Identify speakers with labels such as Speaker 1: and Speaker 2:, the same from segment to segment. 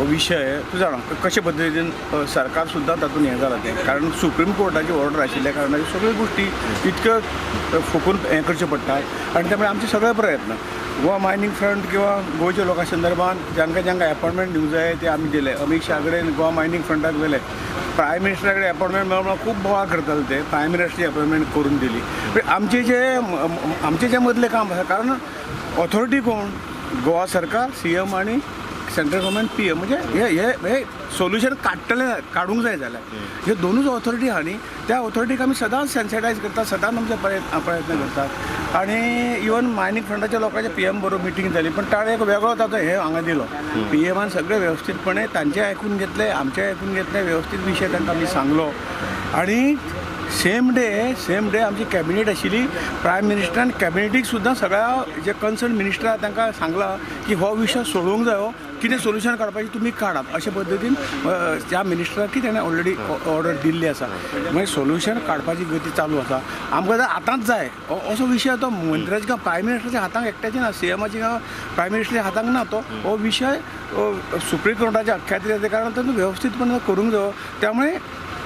Speaker 1: हो विशय तूं जाणा कशे पद्दतीन सरकार सुद्दां तातूंत हें जालां तें कारण सुप्रीम कोर्टाची ऑर्डर आशिल्ल्या कारणान सगळ्यो गोश्टी इतक्यो फुकून हें करच्यो पडटात आनी त्यामुळे आमचे सगळे प्रयत्न गोवा मायनींग फ्रंट किंवा गोंयच्या लोकां संदर्भात जांकां अपॉइंटमेंट दिवंक जाय ते आमी दिले अमित शाह कडेन गोवा मायनींग फ्रंटाक गेले प्रायम मिनिस्टरा कडेन अपॉइंटमेंट मेळोन खूब बोवाळ करताले ते प्रायम मिनिस्टरची अपॉइंटमेंट करून दिली आमचे जे मदलें काम आसा कारण ऑथॉरिटी कोण गोवा सरकार CM आनी सेंट्रल गव्हर्मेंट PM म्हणजे हे सोल्युशन काडूंक जाय जाल्यार हे दोनूच ऑथॉरिटी आहा न्ही त्या ऑथॉरिटीक आमी सदांच सेन्सिटायज करतात सदांच आमचे प्रयत्न करतात आनी इवन मायनींग फ्रंटाच्या लोकांच्या PM बरोबर मिटींग जाली पण ताणें एक वेगळो ताचो हे हांगा दिलो PMान सगळे वेवस्थीतपणे तांचे आयकून घेतले आमचे आयकून घेतले वेवस्थीत विशय तांकां आमी सांगलो आनी सेम डे आमची कॅबिनेट आशिल्ली प्रायम मिनिस्टरान कॅबिनेटीक सुद्दां सगळ्या जे कन्सर्न मिनिस्टर आहा तांकां सांगलां की हो विशय सोडोवंक जायो कितें सोल्युशन काडपाचें तुमी काडात अशे पद्दतीन त्या मिनिस्टराक ताणें ऑलरेडी ऑर्डर दिल्ली आसा म्हणजे सोल्युशन काडपाची गती चालू आसा आमकां जर आतांच जाय असो विशय तो मंत्र्याच्या किंवा प्रायम मिनिस्टराच्या हातांत एकट्याचे ना CMाच्या किंवा प्रायम मिनिस्टराच्या हातांत ना तो हो विशय सुप्रीम कोर्टाच्या अख्ख्यात त्या कारणान तातूंत वेवस्थीतपणे करूंक जायो त्यामुळे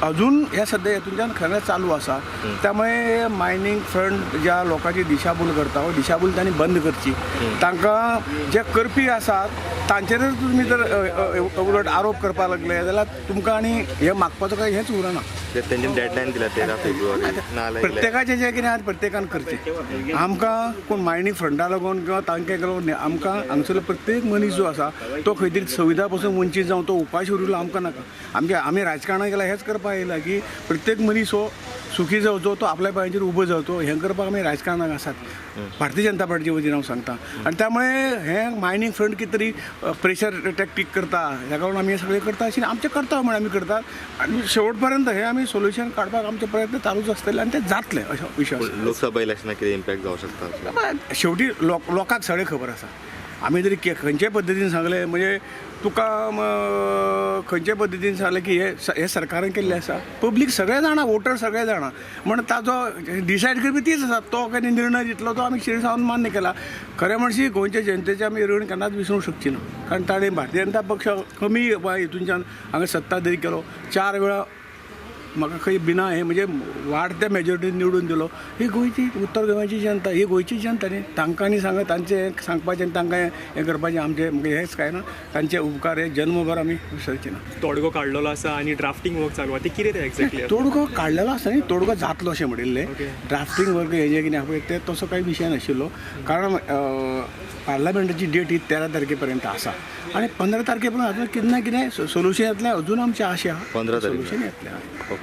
Speaker 1: अजून ह्या सध्या हेतूंतल्यान खरें चालू आसा त्यामुळे मायनींग फ्रंट ज्या लोकांची दिशाभूल करता हो दिशाभूल तांणी बंद करची तांकां जे करपी आसात तांचेरच तुमी जर उलट आरोप करपाक लागले जाल्यार तुमकां आनी हे मागपाचो काय हेच उरना
Speaker 2: तेंच्यांनी डेडलायन दिला 13 फेब्रुवारी
Speaker 1: प्रत्येकाचें जें कितें आसा प्रत्येकान करचें आमकां कोण मायनींग फ्रंटा लागून किंवा तांकां लागून आमकां हांगसरलो प्रत्येक मनीस जो आसा तो खंय तरी सुविधा पासून वंचीत जावन तो उपाशी उरलो आमकां नाका आमी राजकारणाक गेल्यार हेंच करपाक येयला की प्रत्येक मनीस हो सुखी जावचो तो आपल्या पांयाचेर उबो जावचो हें करपाक आमी राजकारणाक आसात भारतीय जनता पार्टीचे वतीन हांव सांगता आनी त्यामुळे हें मायनींग फ्रंट कितें तरी प्रेशर टॅक्टीक करता ह्या कारण आमी हें सगळें करता अशें आमचें कर्तव्य म्हण आमी करतात आनी शेवट पर्यंत हें आमी सोल्युशन काडपाक आमचे प्रयत्न चालूच आसतले आनी ते जातले अशें विश्वास
Speaker 2: लोकसभा इलेक्शनाक कितें इम्पॅक्ट जावंक शकता
Speaker 1: शेवटी लोकांक सगळें खबर आसा आमी जरी खंयचे पद्दतीन सांगलें म्हणजे तुका खंयचे पद्दतीन सांगलें की हे सरकारान केल्लें आसा पब्लीक सगळें जाणा वोटर सगळें जाणा म्हण ताजो डिसायड करपी तीच आसा तो कितें निर्णय दितलो तो आमी शिरसावन मान्य केला खरें म्हणशी गोंयच्या जनतेचें आमी ऋण केन्नाच विसरूंक शकची ना कारण ताणें भारतीय जनता पक्ष कमी हितूनच्यान हांगा सत्ताधारी केलो 4 वेळा म्हाका खंय बिना हें म्हणजे वाडत्या मेजॉरिटीन निवडून दिलो ही गोंयची उत्तर गोंयची जनता ही गोंयची जनता न्ही तांकां आनी सांगत तांचें सांगपाचें आनी तांकां हें करपाचें आमचें म्हणजे हेंच काय ना तांचे उपकार हे जन्मभर आमी विसरचे ना
Speaker 3: तोडगो काडलेलो आसा आनी ड्राफ्टींग वर्क चालू आहा ते कितें तें एक्झॅक्टली
Speaker 1: तोडगो काडलेलो आसा न्ही तोडगो जातलो अशें म्हणिल्लें ड्राफ्टींग वर्क हें जें कितें आहा तें तसो कांय विशय नाशिल्लो कारण पार्लमेंटाची डेट ही 13 तारखेपर्यंत आसा आनी 15 तारखे पर्यंत अजून कितें ना कितें सोल्युशन येतलें अजून आमची आशा
Speaker 2: 15
Speaker 1: सोल्युशन येतलें